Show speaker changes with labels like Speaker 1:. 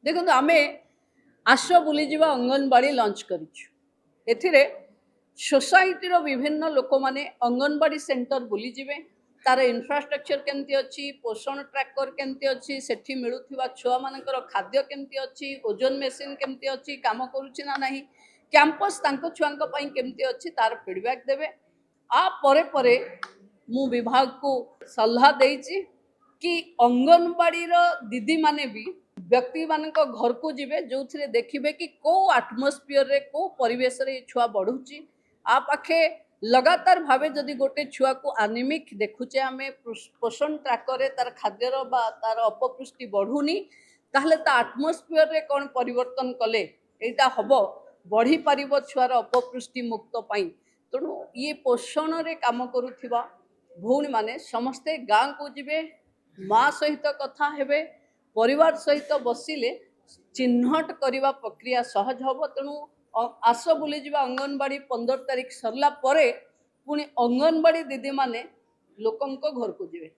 Speaker 1: देखो आम आस बुलीजा अंगनवाड़ी लंच कर सोसाइटी विभिन्न लोक मैंने अंगनवाड़ी सेंटर बुलीजे तार इंफ्रास्ट्रक्चर केमती अच्छी पोषण ट्रैकर केमती अच्छी सेठी मिलुवा छुआ मानकर खाद्य केमती अच्छी ओजन मेसीन केमती अच्छी काम करुच्ची ना नहीं कैंपस छुआ केमती अच्छी तार फीडबैक देवे आ परे मु विभाग को सलाह देइछि कि अंगनवाड़ी दीदी माने भी व्यक्ति मान घर को जीवे जो देखिए कि कौ आटमोस्फियर रे कौ परिवेश रे छुआ बढ़ुची आ पाखे लगातार भावे जदि गोटे छुआ को आनिमिक देखुचे आम पोषण ट्रैकर तार खाद्यर तार अपपुष्टि बढ़ुनी ताहले ता आटमोस्फियर रे कौन परिवर्तन कले एटा हबो बढ़ी पारिबो छुआर अपपुष्टि मुक्त पाई तेणु ये पोषण रे काम करुथिबा भौणी माने समस्ते गाँ को जीवे माँ सहित कथा हेबे परिवार सहित बसिले चिन्हट करने प्रक्रिया सहज हम तेणु आस बुलीजा अंगनवाड़ी 15 तारीख सरला पुणी अंगनवाड़ी दीदी माने लोकंक घर को जीवे।